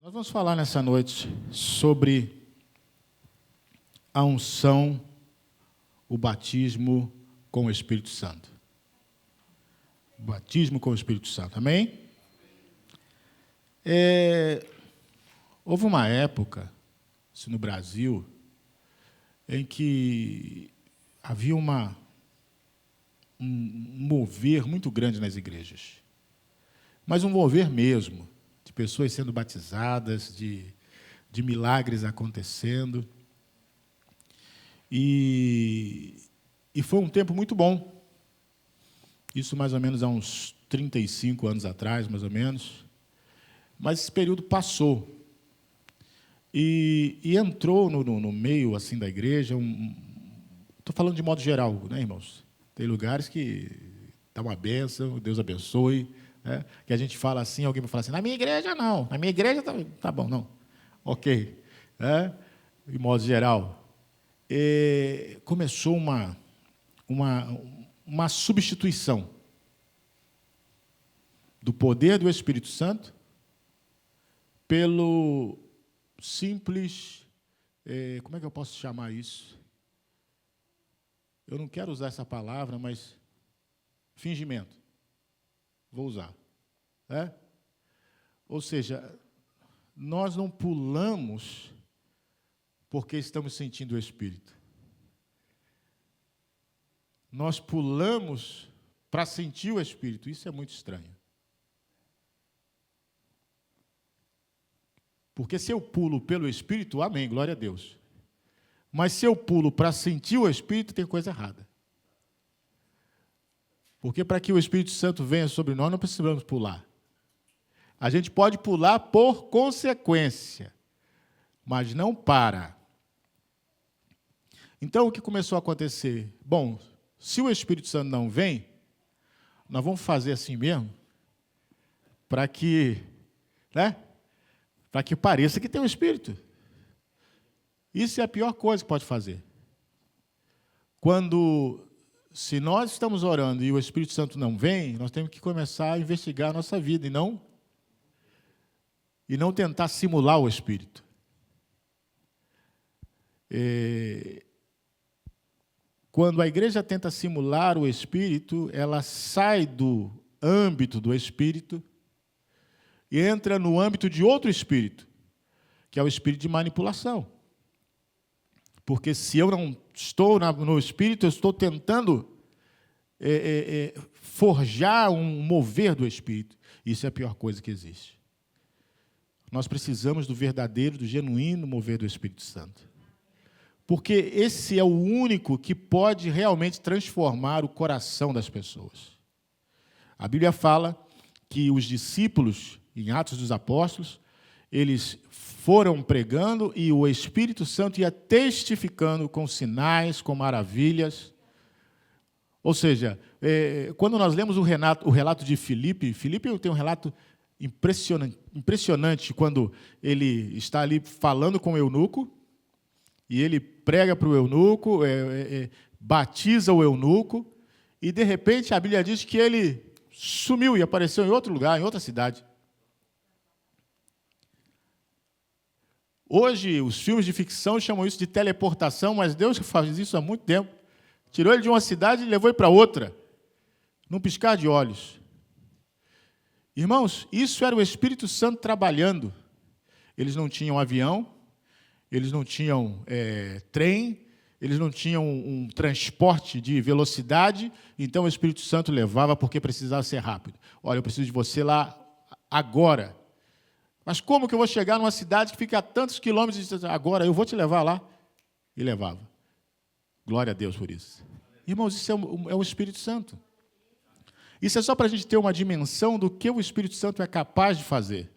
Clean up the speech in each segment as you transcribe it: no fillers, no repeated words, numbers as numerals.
Nós vamos falar nessa noite sobre a unção, o batismo com o Espírito Santo. O batismo com o Espírito Santo, amém? Houve uma época, isso no Brasil, em que havia um mover muito grande nas igrejas. Mas um mover mesmo, de pessoas sendo batizadas, de milagres acontecendo. E foi um tempo muito bom. Isso mais ou menos há uns 35 anos atrás, mais ou menos. Mas esse período passou. E entrou no meio assim da igreja, estou falando de modo geral, né, irmãos? Tem lugares que dá uma bênção, Deus abençoe, né? Que a gente fala assim, alguém vai falar assim, na minha igreja não, na minha igreja tá bom, não. Ok. Né? De modo geral. Começou uma substituição do poder do Espírito Santo pelo simples, como é que eu posso chamar isso? Eu não quero usar essa palavra, mas fingimento. Vou usar. Ou seja, nós não pulamos porque estamos sentindo o Espírito. Nós pulamos para sentir o Espírito. Isso é muito estranho. Porque se eu pulo pelo Espírito, amém, glória a Deus. Mas se eu pulo para sentir o Espírito, tem coisa errada. Porque para que o Espírito Santo venha sobre nós, não precisamos pular. A gente pode pular por consequência, mas não para. Então, o que começou a acontecer? Bom, se o Espírito Santo não vem, nós vamos fazer assim mesmo, para que, né? Para que pareça que tem o Espírito. Isso é a pior coisa que pode fazer. Se nós estamos orando e o Espírito Santo não vem, nós temos que começar a investigar a nossa vida e não tentar simular o Espírito. Quando a igreja tenta simular o Espírito, ela sai do âmbito do Espírito e entra no âmbito de outro espírito, que é o espírito de manipulação. Porque se eu não estou no Espírito, eu estou tentando forjar um mover do Espírito. Isso é a pior coisa que existe. Nós precisamos do verdadeiro, do genuíno mover do Espírito Santo. Porque esse é o único que pode realmente transformar o coração das pessoas. A Bíblia fala que os discípulos, em Atos dos Apóstolos, eles foram pregando e o Espírito Santo ia testificando com sinais, com maravilhas. Ou seja, quando nós lemos o relato de Filipe tem um relato impressionante quando ele está ali falando com o eunuco, e ele prega para o eunuco, batiza o eunuco, e, de repente, a Bíblia diz que ele sumiu e apareceu em outro lugar, em outra cidade. Hoje, os filmes de ficção chamam isso de teleportação, mas Deus faz isso há muito tempo. Tirou ele de uma cidade e levou ele para outra, num piscar de olhos. Irmãos, isso era o Espírito Santo trabalhando. Eles não tinham avião, eles não tinham trem, eles não tinham um transporte de velocidade, então o Espírito Santo levava porque precisava ser rápido. Olha, eu preciso de você lá agora. Mas como que eu vou chegar numa cidade que fica a tantos quilômetros? Agora, eu vou te levar lá. E levava. Glória a Deus por isso. Irmãos, isso é o Espírito Santo. Isso é só para a gente ter uma dimensão do que o Espírito Santo é capaz de fazer.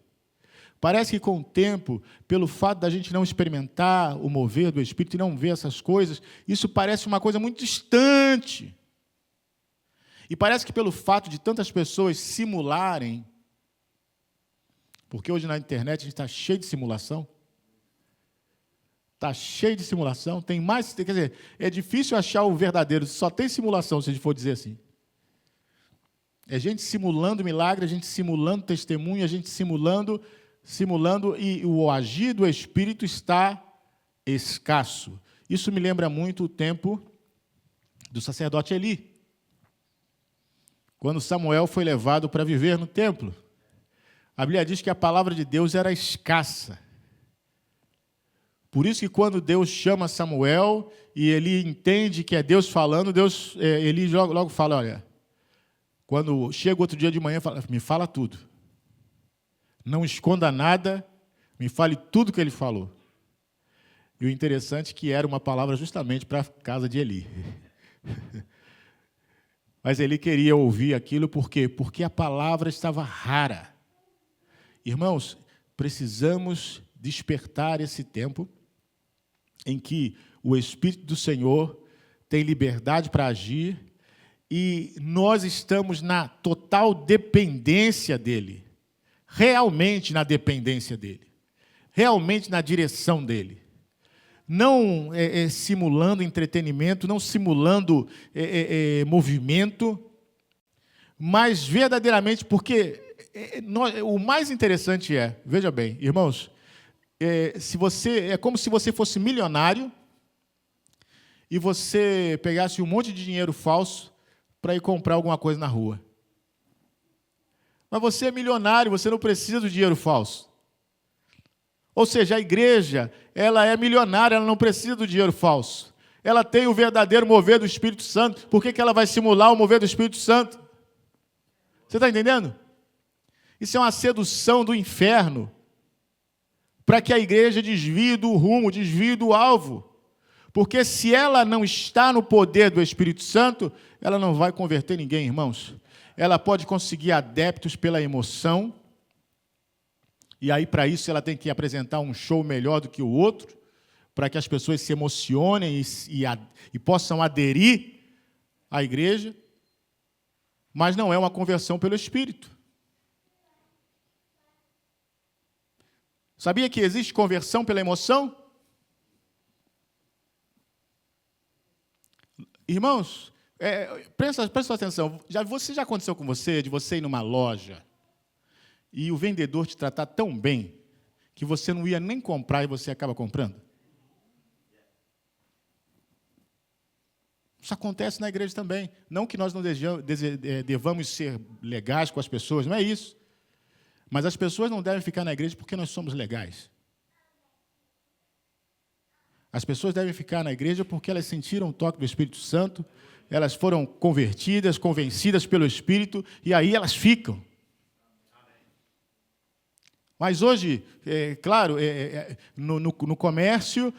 Parece que com o tempo, pelo fato da gente não experimentar o mover do Espírito e não ver essas coisas, isso parece uma coisa muito distante. E parece que pelo fato de tantas pessoas simularem, porque hoje na internet a gente está cheio de simulação. Está cheio de simulação. Tem mais, quer dizer, é difícil achar o verdadeiro, só tem simulação, se a gente for dizer assim. É gente simulando milagre, a gente simulando testemunho, a gente simulando simulando, e o agir do Espírito está escasso. Isso me lembra muito o tempo do sacerdote Eli, quando Samuel foi levado para viver no templo. A Bíblia diz que a palavra de Deus era escassa. Por isso que quando Deus chama Samuel e ele entende que é Deus falando, Eli logo fala, olha, quando chega outro dia de manhã, me fala tudo. Não esconda nada, me fale tudo que ele falou. E o interessante é que era uma palavra justamente para a casa de Eli. Mas Eli queria ouvir aquilo por quê? Porque a palavra estava rara. Irmãos, precisamos despertar esse tempo em que o Espírito do Senhor tem liberdade para agir e nós estamos na total dependência dEle, realmente na dependência dEle, realmente na direção dEle. Não simulando entretenimento, não simulando movimento, mas verdadeiramente, porque o mais interessante veja bem, irmãos, é como se você fosse milionário e você pegasse um monte de dinheiro falso para ir comprar alguma coisa na rua. Mas você é milionário, você não precisa do dinheiro falso. Ou seja, a igreja, ela é milionária, ela não precisa do dinheiro falso. Ela tem o verdadeiro mover do Espírito Santo. Por que ela vai simular o mover do Espírito Santo? Você está entendendo? Isso é uma sedução do inferno para que a igreja desvie do rumo, desvie do alvo. Porque se ela não está no poder do Espírito Santo, ela não vai converter ninguém, irmãos. Ela pode conseguir adeptos pela emoção, e aí, para isso, ela tem que apresentar um show melhor do que o outro, para que as pessoas se emocionem e possam aderir à igreja, mas não é uma conversão pelo Espírito. Sabia que existe conversão pela emoção? Irmãos, presta atenção. Já aconteceu com você, de você ir numa loja e o vendedor te tratar tão bem que você não ia nem comprar e você acaba comprando? Isso acontece na igreja também. Não que nós não devamos ser legais com as pessoas, não é isso. Mas as pessoas não devem ficar na igreja porque nós somos legais. As pessoas devem ficar na igreja porque elas sentiram o toque do Espírito Santo, elas foram convertidas, convencidas pelo Espírito, e aí elas ficam. Mas hoje, claro, no comércio,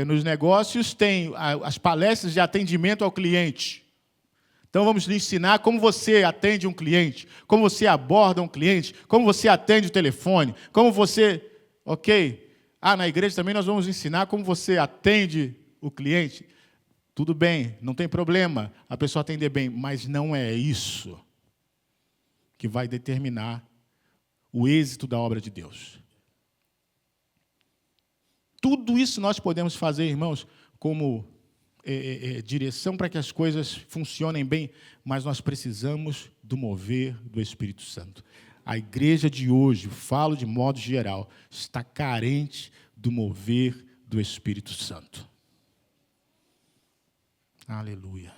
nos negócios, tem as palestras de atendimento ao cliente. Então, vamos lhe ensinar como você atende um cliente, como você aborda um cliente, como você atende o telefone, como você... Ok? Na igreja também nós vamos ensinar como você atende o cliente. Tudo bem, não tem problema a pessoa atender bem, mas não é isso que vai determinar o êxito da obra de Deus. Tudo isso nós podemos fazer, irmãos, como direção para que as coisas funcionem bem, mas nós precisamos do mover do Espírito Santo. A igreja de hoje, falo de modo geral, está carente do mover do Espírito Santo. Aleluia.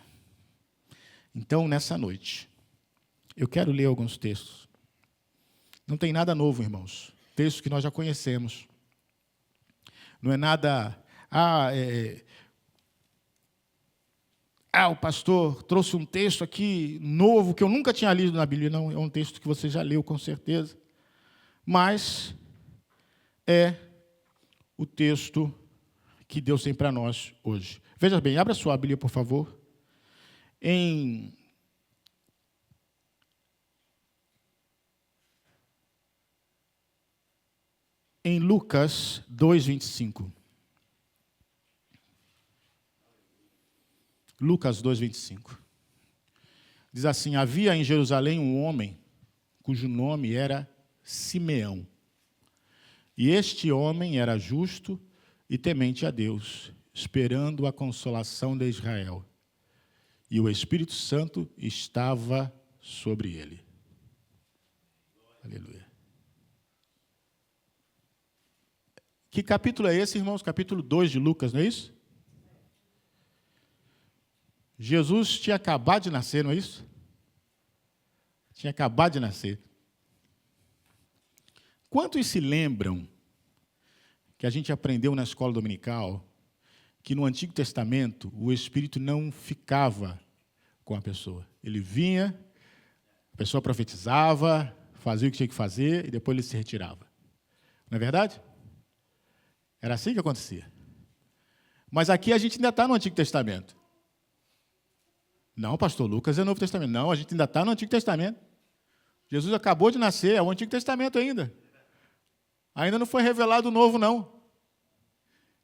Então, nessa noite, eu quero ler alguns textos. Não tem nada novo, irmãos. Textos que nós já conhecemos. Não é nada... o pastor trouxe um texto aqui novo que eu nunca tinha lido na Bíblia. Não, é um texto que você já leu, com certeza. Mas é o texto que Deus tem para nós hoje. Veja bem, abra sua Bíblia, por favor. Em Lucas 2:25. Lucas 2:25. Diz assim: havia em Jerusalém um homem cujo nome era Simeão. E este homem era justo e temente a Deus, esperando a consolação de Israel. E o Espírito Santo estava sobre ele. Aleluia. Que capítulo é esse, irmãos? Capítulo 2 de Lucas, não é isso? Jesus tinha acabado de nascer, não é isso? Tinha acabado de nascer. Quantos se lembram que a gente aprendeu na escola dominical que no Antigo Testamento o Espírito não ficava com a pessoa? Ele vinha, a pessoa profetizava, fazia o que tinha que fazer e depois ele se retirava. Não é verdade? Era assim que acontecia. Mas aqui a gente ainda está no Antigo Testamento. Não, pastor Lucas é Novo Testamento. Não, a gente ainda está no Antigo Testamento. Jesus acabou de nascer, é o Antigo Testamento ainda. Ainda não foi revelado o Novo, não.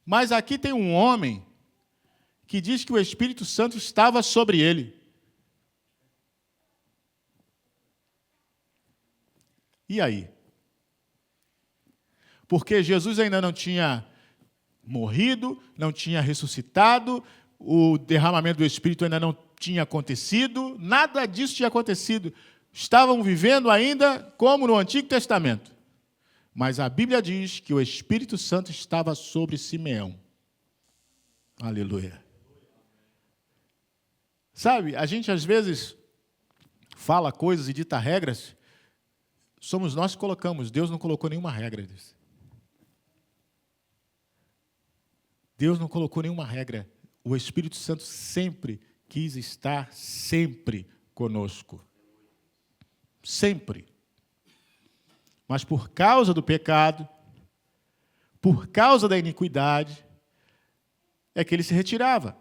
Mas aqui tem um homem que diz que o Espírito Santo estava sobre ele. E aí? Porque Jesus ainda não tinha morrido, não tinha ressuscitado, o derramamento do Espírito ainda não tinha acontecido, nada disso tinha acontecido. Estavam vivendo ainda como no Antigo Testamento. Mas a Bíblia diz que o Espírito Santo estava sobre Simeão. Aleluia. Sabe, a gente às vezes fala coisas e dita regras, somos nós que colocamos, Deus não colocou nenhuma regra disso. Deus não colocou nenhuma regra. O Espírito Santo sempre quis estar sempre conosco. Sempre. Mas por causa do pecado, por causa da iniquidade, é que ele se retirava.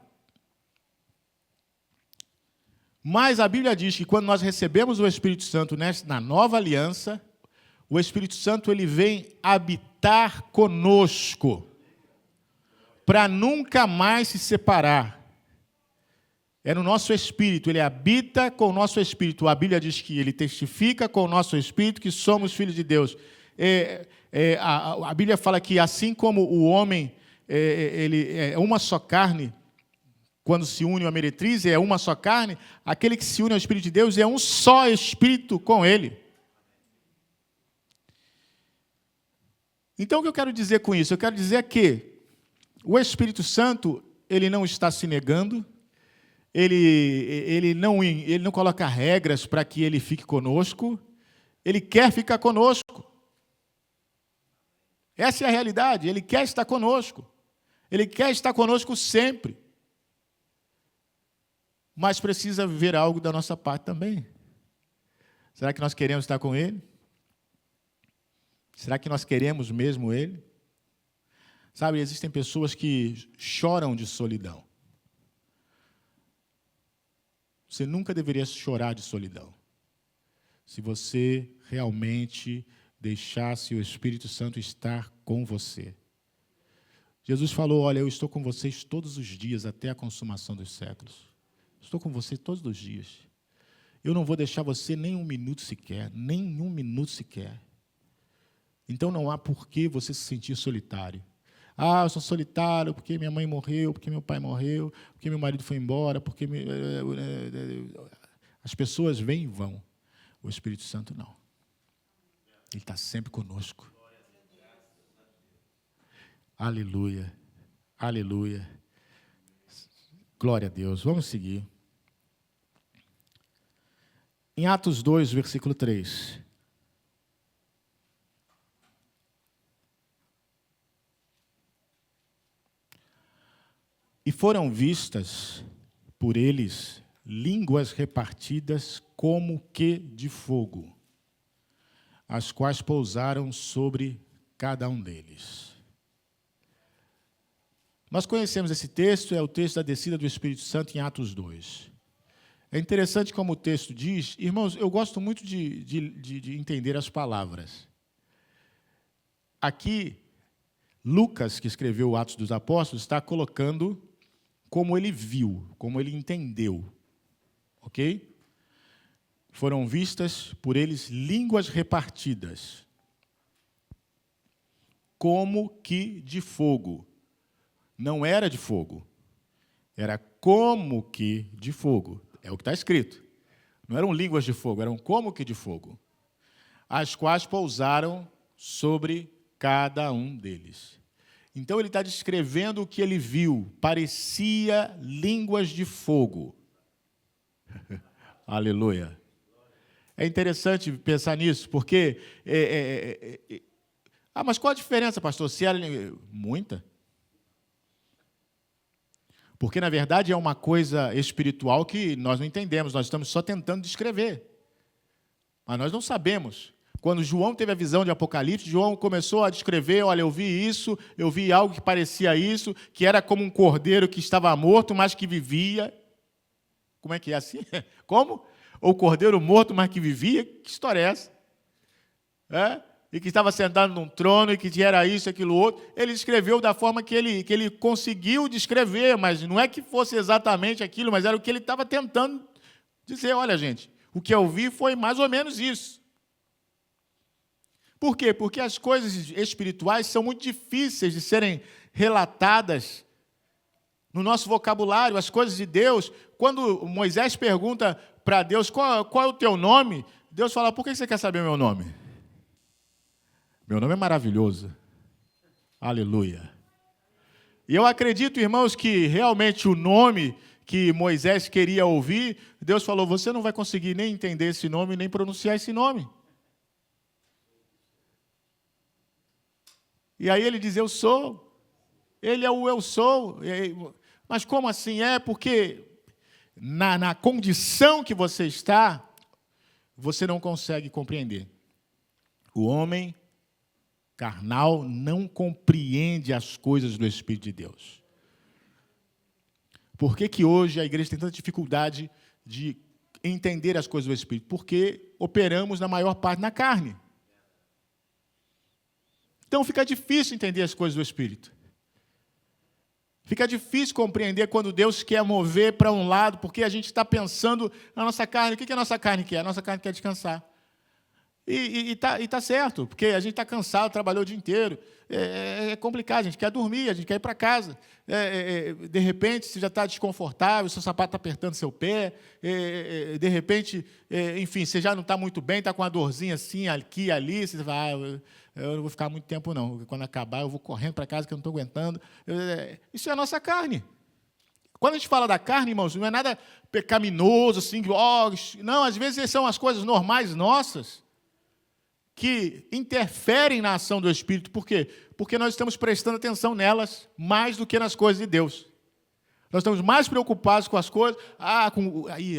Mas a Bíblia diz que quando nós recebemos o Espírito Santo na nova aliança, o Espírito Santo ele vem habitar conosco, para nunca mais se separar. É no nosso espírito, ele habita com o nosso espírito. A Bíblia diz que ele testifica com o nosso espírito que somos filhos de Deus. A Bíblia fala que assim como o homem ele é uma só carne, quando se une a meretriz, é uma só carne, aquele que se une ao Espírito de Deus é um só espírito com ele. Então, o que eu quero dizer com isso? Eu quero dizer que o Espírito Santo, ele não está se negando, ele não coloca regras para que ele fique conosco, ele quer ficar conosco. Essa é a realidade, ele quer estar conosco. Ele quer estar conosco sempre. Mas precisa viver algo da nossa parte também. Será que nós queremos estar com ele? Será que nós queremos mesmo ele? Sabe, existem pessoas que choram de solidão. Você nunca deveria chorar de solidão. Se você realmente deixasse o Espírito Santo estar com você. Jesus falou, olha, eu estou com vocês todos os dias até a consumação dos séculos. Estou com você todos os dias. Eu não vou deixar você nem um minuto sequer, nem um minuto sequer. Então não há por que você se sentir solitário. Ah, eu sou solitário porque minha mãe morreu, porque meu pai morreu, porque meu marido foi embora, porque... As pessoas vêm e vão. O Espírito Santo não. Ele está sempre conosco. Aleluia. Aleluia. Glória a Deus. Vamos seguir. Em Atos 2, versículo 3. E foram vistas por eles línguas repartidas como que de fogo, as quais pousaram sobre cada um deles. Nós conhecemos esse texto, é o texto da descida do Espírito Santo em Atos 2. É interessante como o texto diz, irmãos, eu gosto muito de entender as palavras. Aqui, Lucas, que escreveu o Atos dos Apóstolos, está colocando como ele viu, como ele entendeu. Ok? Foram vistas por eles línguas repartidas, como que de fogo. Não era de fogo, era como que de fogo. É o que está escrito. Não eram línguas de fogo, eram como que de fogo, as quais pousaram sobre cada um deles. Então ele está descrevendo o que ele viu. Parecia línguas de fogo. Aleluia. É interessante pensar nisso, porque... mas qual a diferença, pastor? Se era... Muita. Porque, na verdade, é uma coisa espiritual que nós não entendemos, nós estamos só tentando descrever. Mas nós não sabemos. Quando João teve a visão de Apocalipse, João começou a descrever, olha, eu vi isso, eu vi algo que parecia isso, que era como um cordeiro que estava morto, mas que vivia. Como é que é assim? Como? O cordeiro morto, mas que vivia? Que história é essa? E que estava sentado num trono, e que era isso, aquilo, outro. Ele escreveu da forma que ele conseguiu descrever, mas não é que fosse exatamente aquilo, mas era o que ele estava tentando dizer. Olha, gente, o que eu vi foi mais ou menos isso. Por quê? Porque as coisas espirituais são muito difíceis de serem relatadas no nosso vocabulário. As coisas de Deus, quando Moisés pergunta para Deus qual é o teu nome, Deus fala, por que você quer saber o meu nome? Meu nome é maravilhoso. Aleluia. E eu acredito, irmãos, que realmente o nome que Moisés queria ouvir, Deus falou, você não vai conseguir nem entender esse nome, nem pronunciar esse nome. E aí ele diz, eu sou. Ele é o eu sou. Mas como assim? É porque na condição que você está, você não consegue compreender. O homem carnal não compreende as coisas do Espírito de Deus. Por que hoje a igreja tem tanta dificuldade de entender as coisas do Espírito? Porque operamos na maior parte na carne. Então fica difícil entender as coisas do Espírito. Fica difícil compreender quando Deus quer mover para um lado, porque a gente está pensando na nossa carne. O que a nossa carne quer? A nossa carne quer descansar. E tá certo, porque a gente está cansado, trabalhou o dia inteiro. É complicado, a gente quer dormir, a gente quer ir para casa. De repente, você já está desconfortável, seu sapato está apertando seu pé. De repente, enfim, você já não está muito bem, está com uma dorzinha assim, aqui, ali. Você vai, eu não vou ficar muito tempo, não. Quando acabar, eu vou correndo para casa, que eu não estou aguentando. Isso é a nossa carne. Quando a gente fala da carne, irmãos, não é nada pecaminoso, assim, não, às vezes são as coisas normais nossas que interferem na ação do Espírito. Por quê? Porque nós estamos prestando atenção nelas mais do que nas coisas de Deus. Nós estamos mais preocupados com as coisas.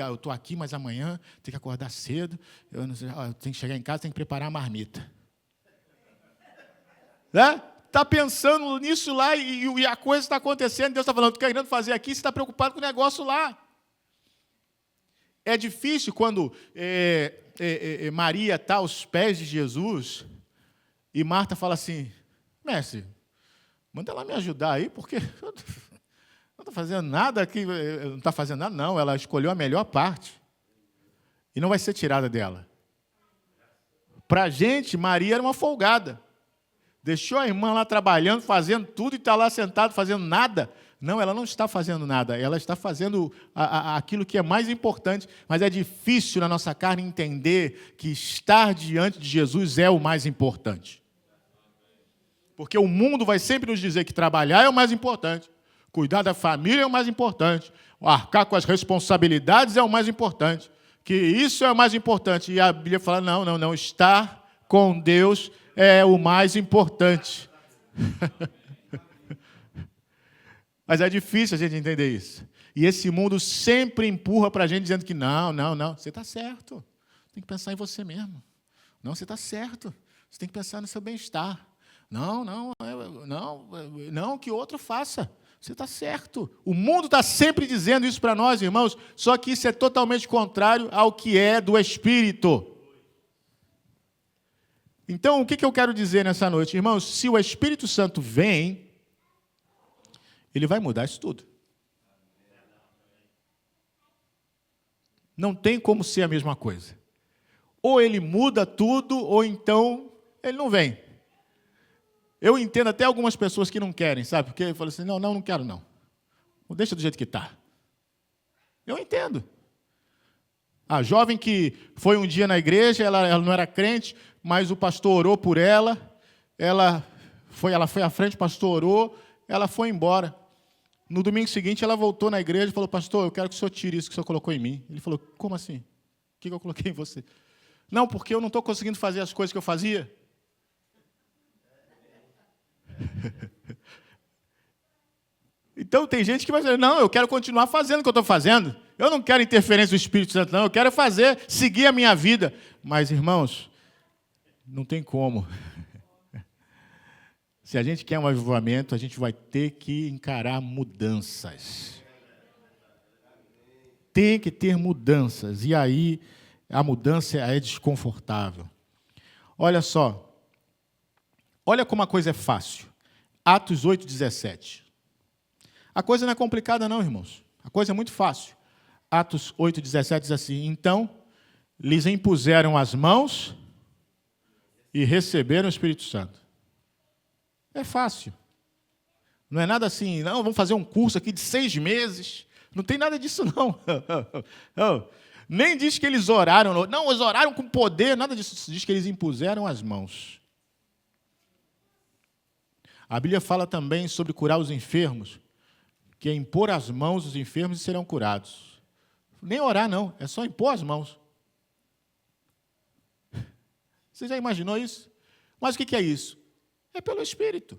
Eu estou aqui, mas amanhã tenho que acordar cedo, eu tenho que chegar em casa, tenho que preparar a marmita. Está pensando nisso lá e a coisa está acontecendo, Deus está falando, estou querendo fazer aqui, você está preocupado com o negócio lá. É difícil quando Maria está aos pés de Jesus e Marta fala assim, mestre, manda ela me ajudar aí, porque não está fazendo nada aqui. Não está fazendo nada, não. Ela escolheu a melhor parte e não vai ser tirada dela. Para a gente, Maria era uma folgada. Deixou a irmã lá trabalhando, fazendo tudo e está lá sentado fazendo nada. Não, ela não está fazendo nada, ela está fazendo aquilo que é mais importante, mas é difícil na nossa carne entender que estar diante de Jesus é o mais importante. Porque o mundo vai sempre nos dizer que trabalhar é o mais importante, cuidar da família é o mais importante, arcar com as responsabilidades é o mais importante, que isso é o mais importante. E a Bíblia fala, não, estar com Deus é o mais importante. Mas é difícil a gente entender isso. E esse mundo sempre empurra para a gente dizendo que não, você está certo. Tem que pensar em você mesmo. Não, você está certo. Você tem que pensar no seu bem-estar. Não, que outro faça. Você está certo. O mundo está sempre dizendo isso para nós, irmãos, só que isso é totalmente contrário ao que é do Espírito. Então, o que eu quero dizer nessa noite? Irmãos, se o Espírito Santo vem, ele vai mudar isso tudo. Não tem como ser a mesma coisa. Ou ele muda tudo, ou então ele não vem. Eu entendo até algumas pessoas que não querem, sabe? Porque eu falo assim, não quero não. Deixa do jeito que está. Eu entendo. A jovem que foi um dia na igreja, ela não era crente, mas o pastor orou por ela, ela Ela foi à frente, o pastor orou, ela foi embora. No domingo seguinte, ela voltou na igreja e falou, pastor, eu quero que o senhor tire isso que o senhor colocou em mim. Ele falou, como assim? O que eu coloquei em você? Não, porque eu não estou conseguindo fazer as coisas que eu fazia. Então, tem gente que vai dizer, não, eu quero continuar fazendo o que eu estou fazendo. Eu não quero interferência do Espírito Santo, não. Eu quero seguir a minha vida. Mas, irmãos, não tem como. Se a gente quer um avivamento, a gente vai ter que encarar mudanças. Tem que ter mudanças. E aí, a mudança é desconfortável. Olha só. Olha como a coisa é fácil. Atos 8:17. A coisa não é complicada não, irmãos. A coisa é muito fácil. Atos 8:17 diz assim, então, lhes impuseram as mãos e receberam o Espírito Santo. É fácil. Não é nada assim, não, vamos fazer um curso aqui de 6 meses. Não tem nada disso, não. Nem diz que eles oraram. Não, eles oraram com poder, nada disso. Diz que eles impuseram as mãos. A Bíblia fala também sobre curar os enfermos, que é impor as mãos os enfermos e serão curados. Nem orar, não. É só impor as mãos. Você já imaginou isso? Mas o que é isso? É pelo Espírito.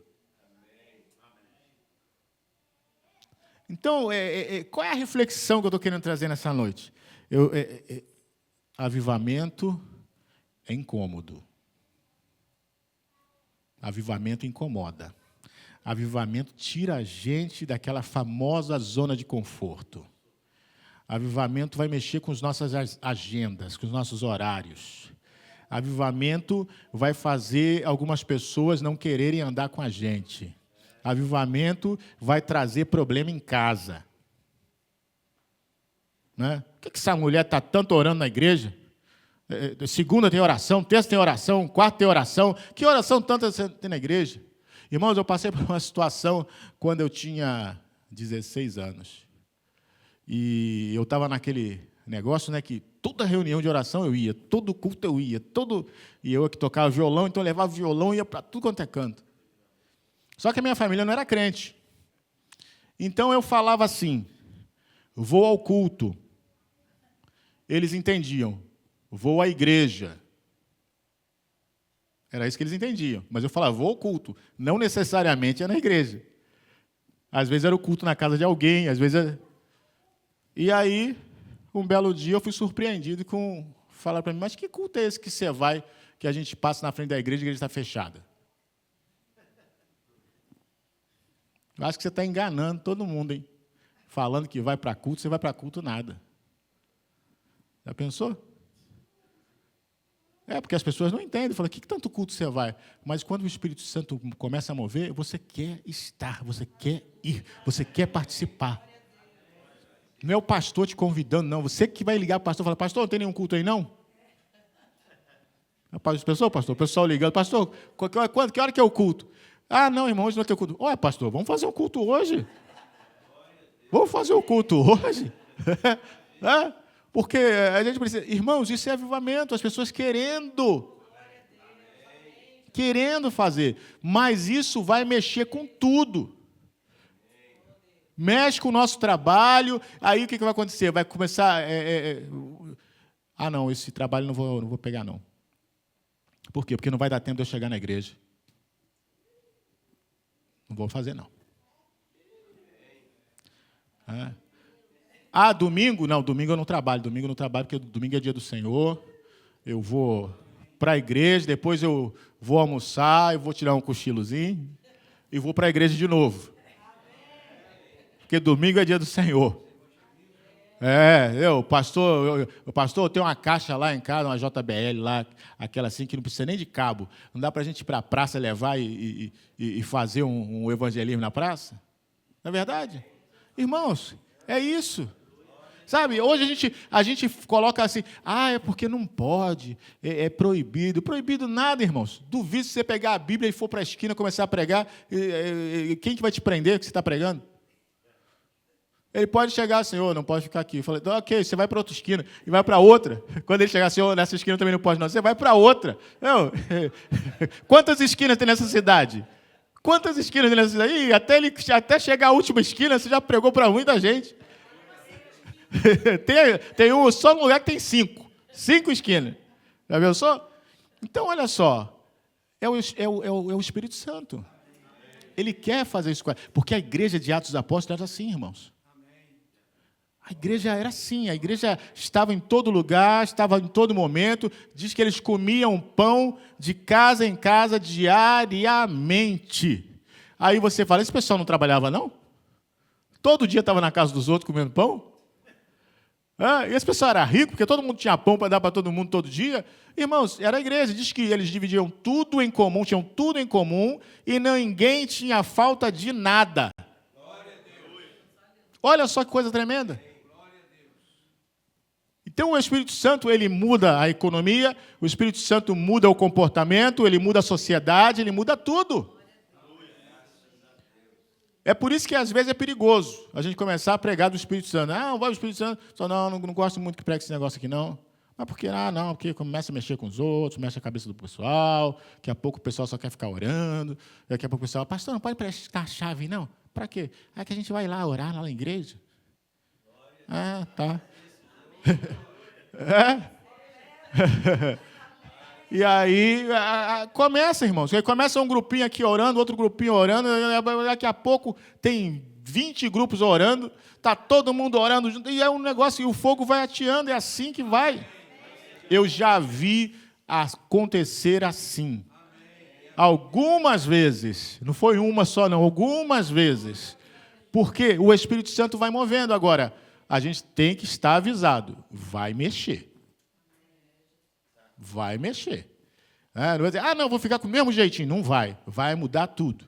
Então, qual é a reflexão que eu estou querendo trazer nessa noite? Avivamento é incômodo. Avivamento incomoda. Avivamento tira a gente daquela famosa zona de conforto. Avivamento vai mexer com as nossas agendas, com os nossos horários. Avivamento vai fazer algumas pessoas não quererem andar com a gente. Avivamento vai trazer problema em casa. Né? Por que essa mulher está tanto orando na igreja? Segunda tem oração, terça tem oração, quarta tem oração. Que oração tanta tem na igreja? Irmãos, eu passei por uma situação quando eu tinha 16 anos. E eu estava naquele negócio, né, que toda reunião de oração eu ia, todo culto eu ia, e eu que tocava violão, então eu levava violão e ia para tudo quanto é canto. Só que a minha família não era crente. Então eu falava assim, vou ao culto. Eles entendiam, vou à igreja. Era isso que eles entendiam. Mas eu falava, vou ao culto. Não necessariamente é na igreja. Às vezes era o culto na casa de alguém, às vezes era... E aí, um belo dia, eu fui surpreendido com... Falaram para mim, mas que culto é esse que você vai, que a gente passa na frente da igreja e a igreja está fechada? Eu acho que você está enganando todo mundo, hein? Falando que vai para culto, você vai para culto nada. Já pensou? Porque as pessoas não entendem. Falam, que tanto culto você vai? Mas quando o Espírito Santo começa a mover, você quer estar, você quer ir, você quer participar. Não é o pastor te convidando, não. Você que vai ligar para o pastor e falar, pastor, não tem nenhum culto aí, não? O pessoal ligando, pastor, que hora que é o culto? Ah, não, irmão, hoje não tem culto. Olha, pastor, vamos fazer o culto hoje. Vamos fazer o culto hoje. Porque a gente precisa... Irmãos, isso é avivamento, as pessoas querendo fazer. Mas isso vai mexer com tudo. Mexe com o nosso trabalho, aí o que vai acontecer? Vai começar... não, esse trabalho não vou pegar, não. Por quê? Porque não vai dar tempo de eu chegar na igreja. Não vou fazer, não. Domingo? Não, domingo eu não trabalho. Domingo eu não trabalho, porque domingo é dia do Senhor. Eu vou para a igreja, depois eu vou almoçar, eu vou tirar um cochilozinho e vou para a igreja de novo. Porque domingo é dia do Senhor. Pastor, eu tenho uma caixa lá em casa, uma JBL lá, aquela assim que não precisa nem de cabo. Não dá para a gente ir para a praça levar e fazer um evangelismo na praça? Não é verdade? Irmãos, é isso. Sabe, hoje a gente coloca assim, é porque não pode, é proibido. Proibido nada, irmãos. Duvido se você pegar a Bíblia e for para a esquina e começar a pregar, quem que vai te prender que você está pregando? Ele pode chegar, Senhor, não pode ficar aqui. Eu falei, ok, você vai para outra esquina e vai para outra. Quando ele chegar, Senhor, nessa esquina também não pode, não. Você vai para outra. Não. Quantas esquinas tem nessa cidade? Quantas esquinas nessas aí? Até chegar à última esquina, você já pregou para muita gente. tem só um lugar que tem 5. 5 esquinas. Já viu só? Então, olha só. É o Espírito Santo. Ele quer fazer isso. Porque a igreja de Atos dos Apóstolos era assim, irmãos. A igreja era assim. A igreja estava em todo lugar, estava em todo momento. Diz que eles comiam pão de casa em casa diariamente. Aí você fala, esse pessoal não trabalhava, não? Todo dia estava na casa dos outros comendo pão? E esse pessoal era rico, porque todo mundo tinha pão para dar para todo mundo todo dia. Irmãos, era a igreja. Diz que eles dividiam tudo em comum, tinham tudo em comum, e ninguém tinha falta de nada. Olha só que coisa tremenda. Então, o Espírito Santo, ele muda a economia, o Espírito Santo muda o comportamento, ele muda a sociedade, ele muda tudo. É por isso que, às vezes, é perigoso a gente começar a pregar do Espírito Santo. Não vai o Espírito Santo, só não gosto muito que pregue esse negócio aqui, não. Mas por que? Porque começa a mexer com os outros, mexe a cabeça do pessoal, daqui a pouco o pessoal só quer ficar orando, daqui a pouco o pessoal, pastor, não pode prestar a chave, não? Para quê? É que a gente vai lá orar, lá na igreja. Tá. E aí começa, irmãos. Aí começa um grupinho aqui orando, outro grupinho orando. Daqui a pouco tem 20 grupos orando. Está todo mundo orando junto. E é um negócio, e o fogo vai ateando. É assim que vai. Eu já vi acontecer assim. Algumas vezes. Não foi uma só, não. Algumas vezes. Porque o Espírito Santo vai movendo. Agora, a gente tem que estar avisado. Vai mexer. Vai mexer. Não vai dizer, não, vou ficar com o mesmo jeitinho. Não vai. Vai mudar tudo.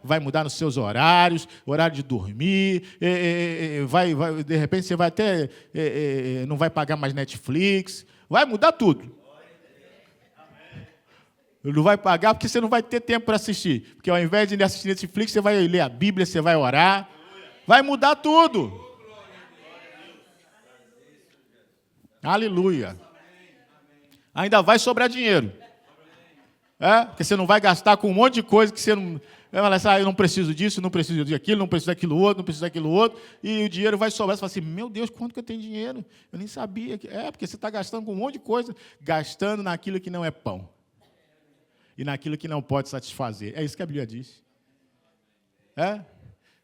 Vai mudar nos seus horários, horário de dormir. De repente, você vai até... não vai pagar mais Netflix. Vai mudar tudo. Não vai pagar porque você não vai ter tempo para assistir. Porque ao invés de assistir Netflix, você vai ler a Bíblia, você vai orar. Vai mudar tudo. Aleluia. Ainda vai sobrar dinheiro. Porque você não vai gastar com um monte de coisa que você não... eu não preciso disso, não preciso daquilo, não preciso daquilo outro, não preciso daquilo outro. E o dinheiro vai sobrar. Você fala assim, meu Deus, quanto que eu tenho dinheiro? Eu nem sabia. Porque você está gastando com um monte de coisa, gastando naquilo que não é pão. E naquilo que não pode satisfazer. É isso que a Bíblia diz.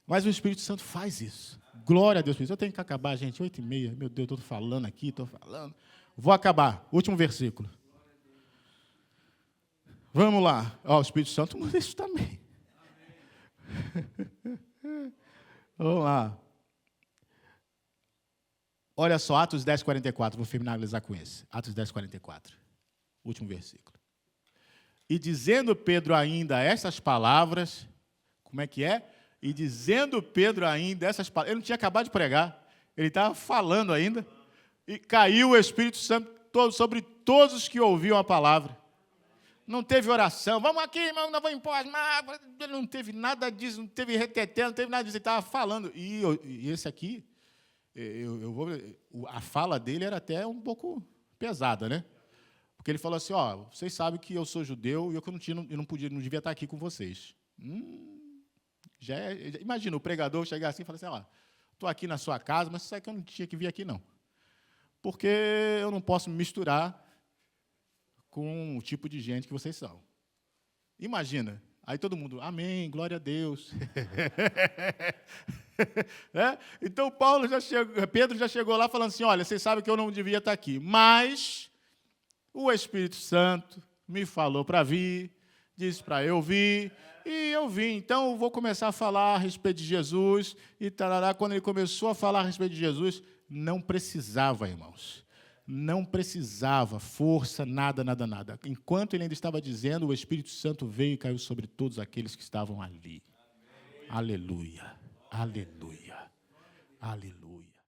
Mas o Espírito Santo faz isso. Glória a Deus. Eu tenho que acabar, gente. 8h30. Meu Deus, estou falando aqui, estou falando. Vou acabar. Último versículo. Vamos lá. O Espírito Santo muda isso também. Vamos lá. Olha só, Atos 10:44. Vou finalizar com esse. Atos 10:44. Último versículo. E dizendo Pedro ainda essas palavras, como é que é? E dizendo Pedro ainda essas palavras, ele não tinha acabado de pregar, ele estava falando ainda, e caiu o Espírito Santo sobre todos os que ouviam a palavra. Não teve oração, vamos aqui, irmão, nós vamos impor as mãos. Ele não teve nada disso, não teve reteté, não teve nada disso, ele estava falando. E esse aqui, a fala dele era até um pouco pesada, né? Porque ele falou assim, vocês sabem que eu sou judeu e eu não devia estar aqui com vocês. Imagina o pregador chegar assim e falar assim, estou aqui na sua casa, mas você sabe que eu não tinha que vir aqui, não. Porque eu não posso me misturar com o tipo de gente que vocês são. Imagina. Aí todo mundo, amém, glória a Deus. Então Pedro já chegou lá falando assim, olha, vocês sabem que eu não devia estar aqui, mas o Espírito Santo me falou para vir, disse para eu vir, e eu vim. Então eu vou começar a falar a respeito de Jesus, e tarará. Quando ele começou a falar a respeito de Jesus, não precisava, irmãos. Não precisava força, nada. Enquanto ele ainda estava dizendo, o Espírito Santo veio e caiu sobre todos aqueles que estavam ali. Amém. Aleluia, aleluia, aleluia.